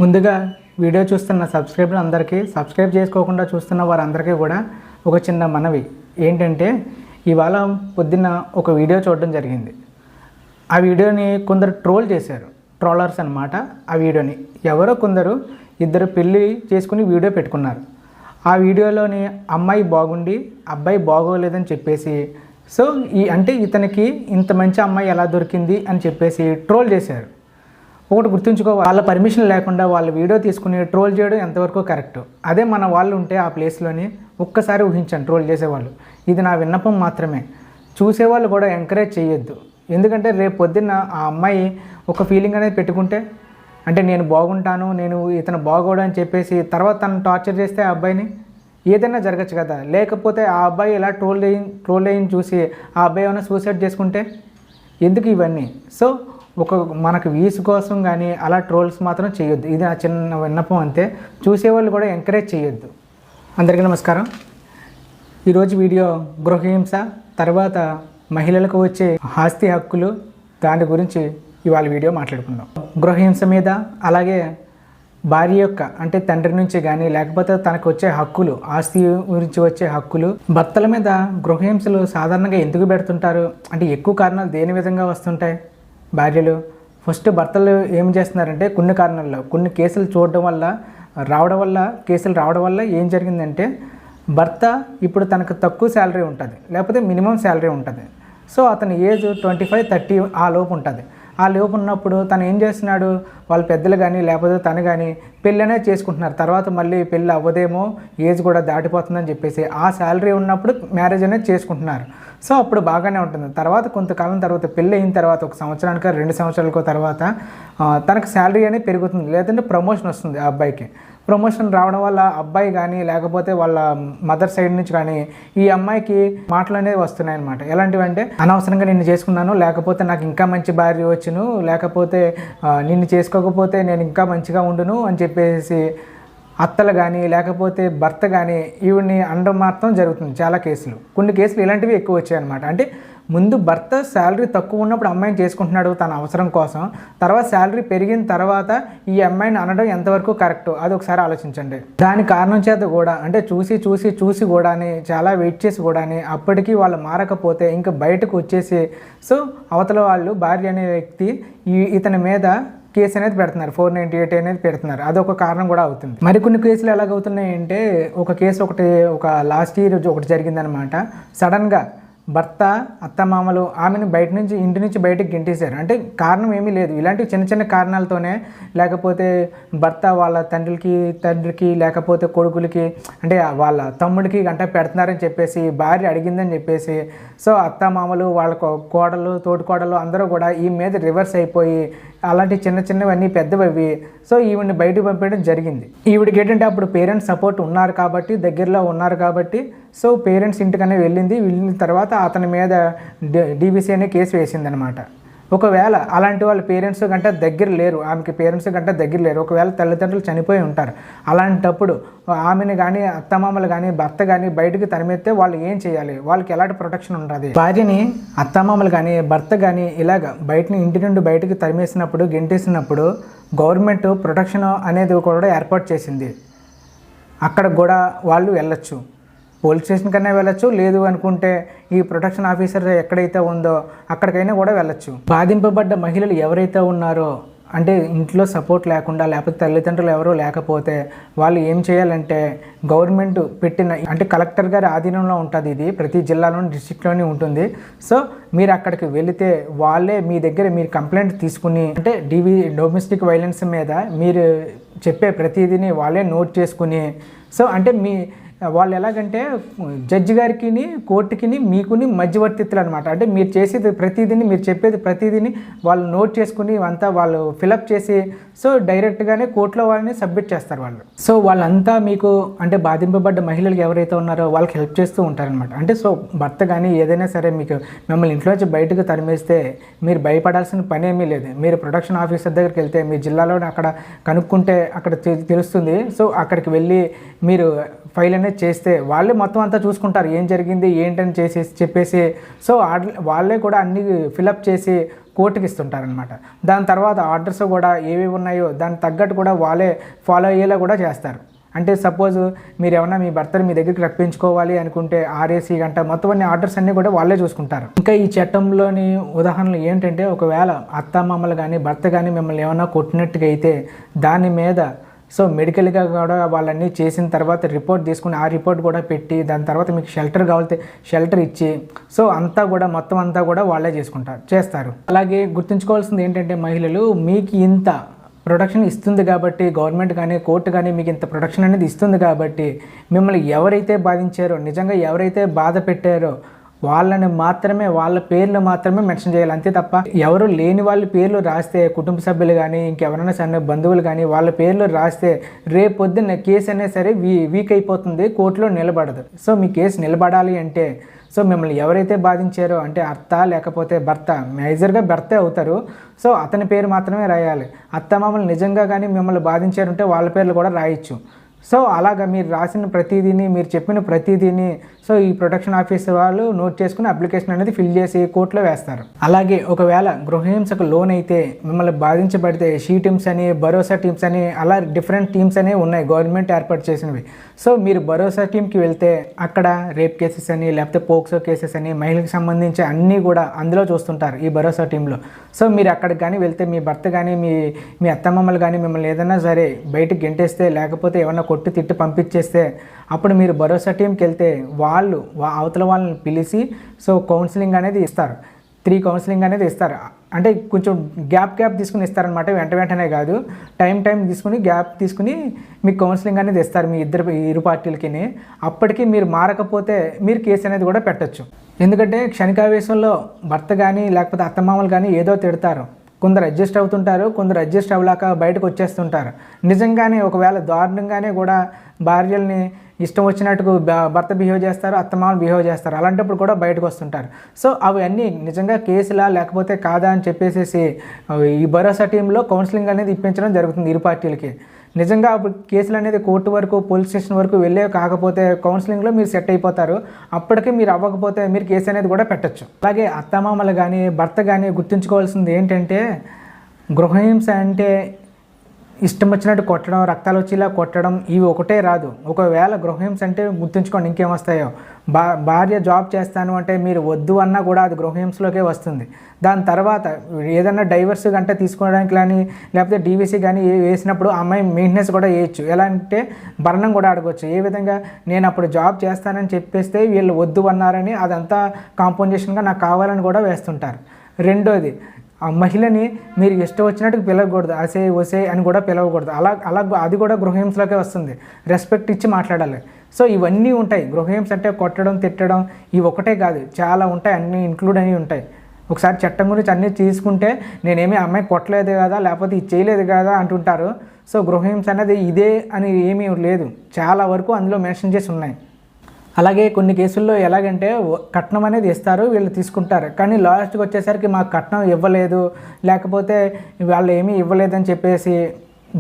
ముందుగా వీడియో చూస్తున్న సబ్స్క్రైబర్ అందరికీ సబ్స్క్రైబ్ చేసుకోకుండా చూస్తున్న వారందరికీ కూడా ఒక చిన్న మనవి ఏంటంటే ఇవాళ పొద్దున్న ఒక వీడియో చూడడం జరిగింది. ఆ వీడియోని కొందరు ట్రోల్ చేశారు, ట్రోలర్స్ అన్నమాట. ఆ వీడియోని ఎవరో కొందరు ఇద్దరు పెళ్ళి చేసుకుని వీడియో పెట్టుకున్నారు. ఆ వీడియోలోని అమ్మాయి బాగుండి అబ్బాయి బాగోలేదని చెప్పేసి ఇతనికి ఇంత మంచి అమ్మాయి ఎలా దొరికింది అని చెప్పేసి ట్రోల్ చేశారు. ఒకటి గుర్తుంచుకోవాలి, వాళ్ళ పర్మిషన్ లేకుండా వాళ్ళ వీడియో తీసుకుని ట్రోల్ చేయడం ఎంతవరకు కరెక్ట్. అదే మన వాళ్ళు ఉంటే ఆ ప్లేస్లోని ఒక్కసారి ఊహించండి ట్రోల్ చేసేవాళ్ళు. ఇది నా విన్నపం మాత్రమే. చూసేవాళ్ళు కూడా ఎంకరేజ్ చేయొద్దు. ఎందుకంటే రేపు పొద్దున్న ఆ అమ్మాయి ఒక ఫీలింగ్ అనేది పెట్టుకుంటే, అంటే నేను బాగుంటాను, నేను ఇతను బాగోడు అని చెప్పేసి తర్వాత తను టార్చర్ చేస్తే ఆ అబ్బాయిని ఏదైనా జరగచ్చు కదా. లేకపోతే ఆ అబ్బాయి ఇలా ట్రోల్ అయ్యి చూసి ఆ అబ్బాయి ఏమైనా సూసైడ్ చేసుకుంటే ఎందుకు ఇవన్నీ? సో మనకు వ్యూస్ కోసం కానీ అలా ట్రోల్స్ మాత్రం చేయొద్దు. ఇది నా చిన్న విన్నపం అంతే. చూసేవాళ్ళు కూడా ఎంకరేజ్ చేయొద్దు. అందరికీ నమస్కారం. ఈరోజు వీడియో గృహహింస తర్వాత మహిళలకు వచ్చే ఆస్తి హక్కులు, దాని గురించి ఇవాళ వీడియో మాట్లాడుకుందాం. గృహహింస మీద, అలాగే భార్య యొక్క అంటే తండ్రి నుంచి కానీ లేకపోతే తనకు వచ్చే హక్కులు, ఆస్తి గురించి వచ్చే హక్కులు. భర్తల మీద గృహహింసలు సాధారణంగా ఎందుకు పెడుతుంటారు అంటే ఎక్కువ కారణాలు దేని విధంగా వస్తుంటాయి? భార్యలు ఫస్ట్ భర్తలు ఏం చేస్తున్నారంటే కొన్ని కారణాల్లో కొన్ని కేసులు కేసులు రావడం వల్ల ఏం జరిగిందంటే భర్త ఇప్పుడు తనకు తక్కువ శాలరీ ఉంటుంది, లేకపోతే మినిమం శాలరీ ఉంటుంది. సో అతని ఏజ్ 25-30 ఆ లోపు ఉంటుంది. ఆ లోపు ఉన్నప్పుడు తను ఏం చేస్తున్నాడు, వాళ్ళ పెద్దలు కానీ లేకపోతే తను కానీ పెళ్ళి అనేది చేసుకుంటున్నారు. తర్వాత మళ్ళీ పెళ్ళి అవ్వదేమో, ఏజ్ కూడా దాటిపోతుందని చెప్పేసి ఆ శాలరీ ఉన్నప్పుడు మ్యారేజ్ అనేది చేసుకుంటున్నారు. సో అప్పుడు బాగానే ఉంటుంది. తర్వాత కొంతకాలం తర్వాత పెళ్ళి అయిన తర్వాత 1 సంవత్సరానికో 2 సంవత్సరాలకో తర్వాత తనకు శాలరీ అనేది పెరుగుతుంది, లేదంటే ప్రమోషన్ వస్తుంది. ఆ అబ్బాయికి ప్రమోషన్ రావడం వల్ల అబ్బాయి కానీ లేకపోతే వాళ్ళ మదర్ సైడ్ నుంచి కానీ ఈ అమ్మాయికి మాటలు అనేవి వస్తున్నాయి అన్నమాట. ఎలాంటివంటే అనవసరంగా నిన్ను చేసుకున్నాను, లేకపోతే నాకు ఇంకా మంచి భార్య వచ్చును, లేకపోతే నిన్ను చేసుకోకపోతే నేను ఇంకా మంచిగా ఉండును అని చెప్పేసి అత్తలు కానీ లేకపోతే భర్త కానీ ఈవిడ్ని అనడం మాత్రం జరుగుతుంది. చాలా కేసులు, కొన్ని కేసులు ఇలాంటివి ఎక్కువ వచ్చాయి అనమాట. అంటే ముందు భర్త శాలరీ తక్కువ ఉన్నప్పుడు అమ్మాయిని చేసుకుంటున్నాడు తన అవసరం కోసం, తర్వాత శాలరీ పెరిగిన తర్వాత ఈ అమ్మాయిని అనడం ఎంతవరకు కరెక్ట్ అది ఒకసారి ఆలోచించండి. దాని కారణం చేత కూడా అంటే చూసి కూడాని చాలా వెయిట్ చేసి కూడాని అప్పటికి వాళ్ళు మారకపోతే ఇంకా బయటకు వచ్చేసి అవతల వాళ్ళు భార్య అనే వ్యక్తి ఇతని మీద కేసు అనేది పెడుతున్నారు, 498 అనేది పెడుతున్నారు. అదొక కారణం కూడా అవుతుంది. మరికొన్ని కేసులు ఎలాగవుతున్నాయి అంటే ఒక కేసు ఒక లాస్ట్ ఇయర్ ఒకటి జరిగిందనమాట. సడన్గా భర్త అత్తమామలు ఆమెను ఇంటి నుంచి బయటకు గెంటేశారు. అంటే కారణం ఏమీ లేదు, ఇలాంటి చిన్న కారణాలతోనే. లేకపోతే భర్త వాళ్ళ తండ్రికి లేకపోతే కొడుకులకి అంటే వాళ్ళ తమ్ముడికి గంట పెడుతున్నారని చెప్పేసి భార్య అడిగిందని చెప్పేసి అత్తమామలు వాళ్ళ తోటికోడలు అందరూ కూడా ఈ మీద రివర్స్ అయిపోయి అలాంటి చిన్నవన్నీ పెద్దవి ఈవిడ్ని బయటకు పంపేయడం జరిగింది. ఈవిడికి ఏంటంటే అప్పుడు పేరెంట్స్ సపోర్ట్ ఉన్నారు కాబట్టి, దగ్గరలో ఉన్నారు కాబట్టి పేరెంట్స్ ఇంటికనే వెళ్ళిన తర్వాత అతని మీద DVC అనే కేసు వేసిందనమాట. ఒకవేళ అలాంటి వాళ్ళ పేరెంట్స్ గంట దగ్గర లేరు, ఆమెకి పేరెంట్స్ గంట దగ్గర లేరు, ఒకవేళ తల్లిదండ్రులు చనిపోయి ఉంటారు, అలాంటప్పుడు ఆమెను కానీ అత్తమామలు కానీ భర్త కానీ బయటకు తరిమేస్తే వాళ్ళు ఏం చేయాలి? వాళ్ళకి ఎలాంటి ప్రొటెక్షన్ ఉంటుంది? భార్యని అత్తమామలు కానీ భర్త కానీ ఇలాగ ఇంటి నుండి బయటకు తరిమేసినప్పుడు గెంటేసినప్పుడు గవర్నమెంట్ ప్రొటెక్షన్ అనేది కూడా ఏర్పాటు చేసింది. అక్కడ కూడా వాళ్ళు వెళ్ళొచ్చు, పోలీస్ స్టేషన్ కన్నా వెళ్ళొచ్చు, లేదు అనుకుంటే ఈ ప్రొటెక్షన్ ఆఫీసర్ ఎక్కడైతే ఉందో అక్కడికైనా కూడా వెళ్ళొచ్చు. బాధింపబడ్డ మహిళలు ఎవరైతే ఉన్నారో అంటే ఇంట్లో సపోర్ట్ లేకుండా లేకపోతే తల్లిదండ్రులు ఎవరో లేకపోతే వాళ్ళు ఏం చేయాలంటే గవర్నమెంట్ పెట్టిన అంటే కలెక్టర్ గారి ఆధీనంలో ఉంటుంది. ఇది ప్రతి జిల్లాలోని డిస్ట్రిక్ట్లోనే ఉంటుంది. మీరు అక్కడికి వెళితే వాళ్ళే మీ దగ్గర మీరు కంప్లైంట్ తీసుకుని అంటే డొమెస్టిక్ వైలెన్స్ మీద మీరు చెప్పే ప్రతిదీని వాళ్ళే నోట్ చేసుకుని అంటే వాళ్ళు ఎలాగంటే జడ్జి గారికి కోర్టుకి మీకుని మధ్యవర్తిత్తులు అనమాట. అంటే మీరు చేసేది ప్రతిదీని మీరు చెప్పేది ప్రతిదీని వాళ్ళు నోట్ చేసుకుని అంతా వాళ్ళు ఫిలప్ చేసి డైరెక్ట్గానే కోర్టులో వాళ్ళని సబ్మిట్ చేస్తారు వాళ్ళు. వాళ్ళంతా మీకు అంటే బాధింపబడ్డ మహిళలు ఎవరైతే ఉన్నారో వాళ్ళకి హెల్ప్ చేస్తూ ఉంటారనమాట. అంటే భర్త కానీ ఏదైనా సరే మీకు మిమ్మల్ని ఇంట్లోంచి బయటకు తరిమేస్తే మీరు భయపడాల్సిన పని ఏమీ లేదు. మీరు ప్రొటెక్షన్ ఆఫీసర్ దగ్గరికి వెళ్తే మీ జిల్లాలో అక్కడ కనుక్కుంటే అక్కడ తెలుస్తుంది. అక్కడికి వెళ్ళి మీరు ఫైల్ అనేది చేస్తే వాళ్ళే మొత్తం అంతా చూసుకుంటారు, ఏం జరిగింది ఏంటని చెప్పేసి వాళ్ళే కూడా అన్ని ఫిలప్ చేసి కోర్టుకి ఇస్తుంటారనమాట. దాని తర్వాత ఆర్డర్స్ కూడా ఏవేవి ఉన్నాయో దానికి తగ్గట్టు కూడా వాళ్ళే ఫాలో అయ్యేలా కూడా చేస్తారు. అంటే సపోజ్ మీరు ఏమన్నా మీ భర్తను మీ దగ్గరికి రప్పించుకోవాలి అనుకుంటే ఆర్ఏసీ గంట మొత్తం అన్ని ఆర్డర్స్ అన్నీ కూడా వాళ్ళే చూసుకుంటారు. ఇంకా ఈ చట్టంలోని ఉదాహరణలు ఏంటంటే, ఒకవేళ అత్తమామలు కానీ భర్త కానీ మిమ్మల్ని ఏమన్నా కొట్టినట్టుగా అయితే దాని మీద మెడికల్గా కూడా వాళ్ళన్నీ చేసిన తర్వాత రిపోర్ట్ తీసుకుని ఆ రిపోర్ట్ కూడా పెట్టి దాని తర్వాత మీకు షెల్టర్ కావాలితే షెల్టర్ ఇచ్చి అంతా కూడా మొత్తం అంతా కూడా వాళ్ళే చేస్తారు. అలాగే గుర్తుంచుకోవాల్సింది ఏంటంటే, మహిళలు మీకు ఇంత ప్రొటెక్షన్ ఇస్తుంది కాబట్టి, గవర్నమెంట్ కానీ కోర్టు కానీ మీకు ఇంత ప్రొటెక్షన్ అనేది ఇస్తుంది కాబట్టి, మిమ్మల్ని ఎవరైతే బాధించారో, నిజంగా ఎవరైతే బాధ పెట్టారో వాళ్ళని మాత్రమే, వాళ్ళ పేర్లు మాత్రమే మెన్షన్ చేయాలి, అంతే తప్ప ఎవరు లేని వాళ్ళ పేర్లు రాస్తే, కుటుంబ సభ్యులు కానీ ఇంకెవరైనా సరే బంధువులు కానీ వాళ్ళ పేర్లు రాస్తే రేపు పొద్దున్న కేసు అనేది సరే వీక్ అయిపోతుంది, కోర్టులో నిలబడదు. మీ కేసు నిలబడాలి అంటే మిమ్మల్ని ఎవరైతే బాధించారో, అంటే అత్త లేకపోతే భర్త, మేజర్గా భర్తే అవుతారు, అతని పేరు మాత్రమే రాయాలి. అత్తమామలు నిజంగా కానీ మిమ్మల్ని బాధించారంటే వాళ్ళ పేర్లు కూడా రాయొచ్చు. అలాగా మీరు రాసిన ప్రతిదీని, మీరు చెప్పిన ప్రతిదీని ఈ ప్రొటెక్షన్ ఆఫీసర్ వాళ్ళు నోట్ చేసుకుని అప్లికేషన్ అనేది ఫిల్ చేసి కోర్టులో వేస్తారు. అలాగే ఒకవేళ గృహహింసకు లోన్ అయితే మిమ్మల్ని బాధించబడితే షీ టీమ్స్ అని, భరోసా టీమ్స్ అని, అలా డిఫరెంట్ టీమ్స్ అనేవి ఉన్నాయి గవర్నమెంట్ ఏర్పాటు చేసినవి. మీరు భరోసా టీంకి వెళ్తే అక్కడ రేప్ కేసెస్ అని, లేకపోతే పోక్సో కేసెస్ అని, మహిళలకు సంబంధించి అన్నీ కూడా అందులో చూస్తుంటారు ఈ భరోసా టీంలో. మీరు అక్కడికి కానీ వెళ్తే మీ భర్త కానీ మీ అత్తమ్మమ్మలు కానీ మిమ్మల్ని ఏదైనా సరే బయటకు గెంటేస్తే, లేకపోతే ఏమన్నా కొట్టి తిట్టి పంపించేస్తే, అప్పుడు మీరు భరోసా టీంకి వెళ్తే వాళ్ళు అవతల వాళ్ళని పిలిచి కౌన్సిలింగ్ అనేది ఇస్తారు. 3 కౌన్సిలింగ్ అనేది ఇస్తారు. అంటే కొంచెం గ్యాప్ తీసుకుని ఇస్తారనమాట, వెంటనే కాదు, టైం తీసుకుని గ్యాప్ తీసుకుని మీకు కౌన్సిలింగ్ అనేది ఇస్తారు మీ ఇరు పార్టీలకి. అప్పటికి మీరు మారకపోతే మీరు కేసు అనేది కూడా పెట్టచ్చు. ఎందుకంటే క్షణికావేశంలో భర్త కానీ లేకపోతే అత్తమామలు కానీ ఏదో తిడతారు, కొందరు అడ్జస్ట్ అవుతుంటారు, కొందరు అడ్జస్ట్ అవ్వలేక బయటకు వచ్చేస్తుంటారు. నిజంగానే ఒకవేళ దారుణంగానే కూడా భార్యల్ని ఇష్టం వచ్చినట్టుకు భర్త బిహేవ్ చేస్తారు, అత్తమామలు బిహేవ్ చేస్తారు, అలాంటప్పుడు కూడా బయటకు వస్తుంటారు. అవన్నీ నిజంగా కేసులా లేకపోతే కాదా అని చెప్పేసి ఈ భరోసా టీంలో కౌన్సిలింగ్ అనేది ఇప్పించడం జరుగుతుంది ఇరు పార్టీలకి. నిజంగా అప్పుడు కేసులు అనేది కోర్టు వరకు, పోలీస్ స్టేషన్ వరకు వెళ్ళే కాకపోతే కౌన్సిలింగ్లో మీరు సెట్ అయిపోతారు. అప్పటికి మీరు అవ్వకపోతే మీరు కేసు అనేది కూడా పెట్టచ్చు. అలాగే అత్తమామలు కానీ భర్త కానీ గుర్తుంచుకోవాల్సింది ఏంటంటే, గృహహింస అంటే ఇష్టం వచ్చినట్టు కొట్టడం, రక్తాలు వచ్చేలా కొట్టడం, ఇవి ఒకటే రాదు. ఒకవేళ గృహహింస అంటే గుర్తుంచుకోండి ఇంకేమొస్తాయో. భార్య జాబ్ చేస్తాను అంటే మీరు వద్దు అన్నా కూడా అది గృహహింసలోకే వస్తుంది. దాని తర్వాత ఏదైనా డైవర్స్ గంట తీసుకోవడానికి కానీ లేకపోతే డీవీసీ కానీ వేసినప్పుడు అమ్మాయి మెయింటెనెన్స్ కూడా వేయచ్చు. ఎలా అంటే భరణం కూడా అడగవచ్చు. ఏ విధంగా, నేను అప్పుడు జాబ్ చేస్తానని చెప్పేస్తే వీళ్ళు వద్దు అన్నారని అదంతా కాంపన్సేషన్గా నాకు కావాలని కూడా వేస్తుంటారు. రెండోది, ఆ మహిళని మీరు ఇష్టం వచ్చినట్టు పిలవకూడదు, అసే ఒసే అని కూడా పిలవకూడదు. అలా అది కూడా గృహహింసలోకే వస్తుంది. రెస్పెక్ట్ ఇచ్చి మాట్లాడాలి. ఇవన్నీ ఉంటాయి. గృహహింస అంటే కొట్టడం, తిట్టడం, ఇవి ఒకటే కాదు, చాలా ఉంటాయి, అన్నీ ఇంక్లూడ్ అన్నీ ఉంటాయి. ఒకసారి చట్టం గురించి అన్నీ తీసుకుంటే నేనేమీ అమ్మాయి కొట్టలేదు కదా, లేకపోతే ఇది చేయలేదు కదా అంటుంటారు. గృహహింస అనేది ఇదే అని ఏమీ లేదు, చాలా వరకు అందులో మెన్షన్ చేసి ఉన్నాయి. అలాగే కొన్ని కేసుల్లో ఎలాగంటే కట్నం అనేది ఇస్తారు, వీళ్ళు తీసుకుంటారు, కానీ లాస్ట్కి వచ్చేసరికి మాకు కట్నం ఇవ్వలేదు, లేకపోతే వాళ్ళు ఏమీ ఇవ్వలేదని చెప్పేసి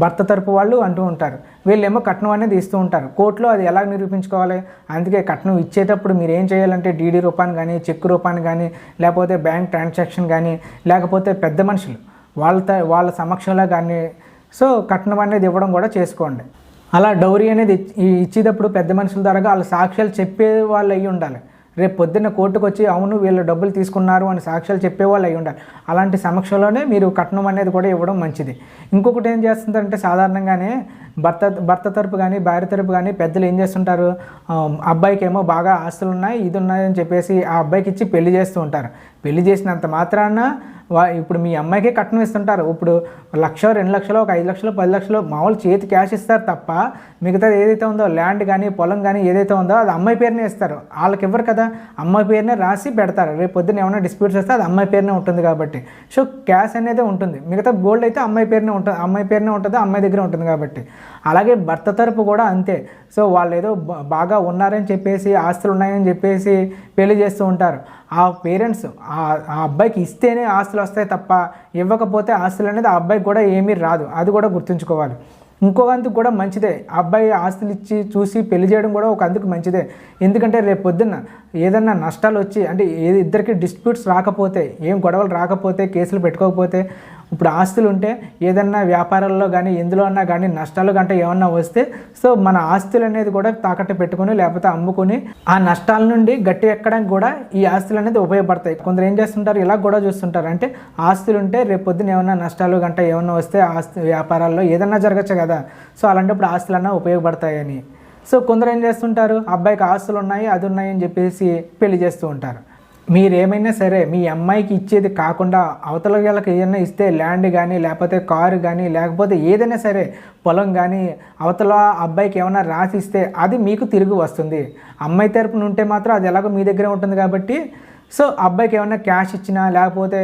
భర్త తరపు వాళ్ళు అంటూ ఉంటారు. వీళ్ళేమో కట్నం అనేది ఇస్తూ ఉంటారు. కోర్టులో అది ఎలా నిరూపించుకోవాలి? అందుకే కట్నం ఇచ్చేటప్పుడు మీరు ఏం చేయాలంటే డీడీ రూపాన్ని కానీ, చెక్ రూపాన్ని కానీ, లేకపోతే బ్యాంక్ ట్రాన్సాక్షన్ కానీ, లేకపోతే పెద్ద మనుషులు వాళ్ళ సమక్షంలో కానీ కట్నం అనేది ఇవ్వడం కూడా చేసుకోండి. అలా డౌరీ అనేది ఇచ్చేటప్పుడు పెద్ద మనుషుల ద్వారా వాళ్ళ సాక్ష్యాలు చెప్పే వాళ్ళు అయ్యి ఉండాలి. రేపు పొద్దున్న కోర్టుకు వచ్చి అవును వీళ్ళు డబ్బులు తీసుకున్నారు అని సాక్ష్యాలు చెప్పేవాళ్ళు అయ్యి ఉండాలి. అలాంటి సమక్షంలోనే మీరు కట్నం అనేది కూడా ఇవ్వడం మంచిది. ఇంకొకటి ఏం చేస్తుంటారంటే, సాధారణంగానే భర్త తరపు కానీ భార్య తరపు కానీ పెద్దలు ఏం చేస్తుంటారు, అబ్బాయికి ఏమో బాగా ఆస్తులు ఉన్నాయి, ఇది ఉన్నాయని చెప్పేసి ఆ అబ్బాయికి ఇచ్చి పెళ్లి చేస్తూ ఉంటారు. పెళ్లి చేసినంత మాత్రాన ఇప్పుడు మీ అమ్మాయికే కట్నం ఇస్తుంటారు. ఇప్పుడు 1,00,000, 2,00,000, 5,00,000, 10,00,000 మామూలు చేతి క్యాష్ ఇస్తారు తప్ప మిగతాది ఏదైతే ఉందో ల్యాండ్ కానీ పొలం కానీ ఏదైతే ఉందో అది అమ్మాయి పేరునే ఇస్తారు. వాళ్ళకి ఇవ్వరు కదా, అమ్మాయి పేరునే రాసి పెడతారు. రేపు పొద్దున్న ఏమైనా డిస్ప్యూట్స్ వస్తే అది అమ్మాయి పేరునే ఉంటుంది కాబట్టి క్యాష్ అనేది ఉంటుంది. మిగతా గోల్డ్ అయితే అమ్మాయి పేరునే ఉంటుంది, అమ్మాయి దగ్గర ఉంటుంది కాబట్టి. అలాగే భర్త తరపు కూడా అంతే. వాళ్ళు ఏదో బాగా ఉన్నారని చెప్పేసి, ఆస్తులు ఉన్నాయని చెప్పేసి పెళ్లి చేస్తూ ఉంటారు. ఆ పేరెంట్స్ ఆ అబ్బాయికి ఇస్తేనే ఆస్తులు వస్తాయి తప్ప ఇవ్వకపోతే ఆస్తులు అనేది ఆ అబ్బాయికి కూడా ఏమీ రాదు. అది కూడా గుర్తుంచుకోవాలి. ఇంకో అందుకు కూడా మంచిదే, అబ్బాయి ఆస్తులు ఇచ్చి చూసి పెళ్లి చేయడం కూడా ఒక అందుకు మంచిదే. ఎందుకంటే రేపు పొద్దున్న ఏదన్నా నష్టాలు వచ్చి అంటే ఇద్దరికి డిస్ప్యూట్స్ రాకపోతే, ఏం గొడవలు రాకపోతే, కేసులు పెట్టుకోకపోతే, ఇప్పుడు ఆస్తులు ఉంటే ఏదన్నా వ్యాపారాల్లో కానీ ఎందులో అన్నా కానీ నష్టాలు గంట ఏమన్నా వస్తే సో మన ఆస్తులు అనేది కూడా తాకట్టు పెట్టుకుని లేకపోతే అమ్ముకుని ఆ నష్టాల నుండి గట్టి ఎక్కడానికి కూడా ఈ ఆస్తులు అనేది ఉపయోగపడతాయి. కొందరు ఏం చేస్తుంటారు, ఇలా కూడా చూస్తుంటారు, అంటే ఆస్తులు ఉంటే రేపు పొద్దున ఏమన్నా నష్టాలు గంట ఏమన్నా వస్తే ఆస్తి వ్యాపారాల్లో ఏదన్నా జరగచ్చు కదా, సో అలాంటప్పుడు ఆస్తులన్నా ఉపయోగపడతాయని. సో కొందరు ఏం చేస్తుంటారు, అబ్బాయికి ఆస్తులు ఉన్నాయి అది ఉన్నాయి అని చెప్పేసి పెళ్లి చేస్తూ ఉంటారు. మీరేమైనా సరే మీ అమ్మాయికి ఇచ్చేది కాకుండా అవతల వాళ్ళకి ఏదైనా ఇస్తే, ల్యాండ్ కానీ లేకపోతే కారు కానీ లేకపోతే ఏదైనా సరే పొలం కానీ అవతల అబ్బాయికి ఏమైనా రాసిస్తే అది మీకు తిరిగి వస్తుంది. అమ్మాయి తరపున ఉంటే మాత్రం అది ఎలాగో మీ దగ్గరే ఉంటుంది కాబట్టి సో అబ్బాయికి ఏమైనా క్యాష్ ఇచ్చినా లేకపోతే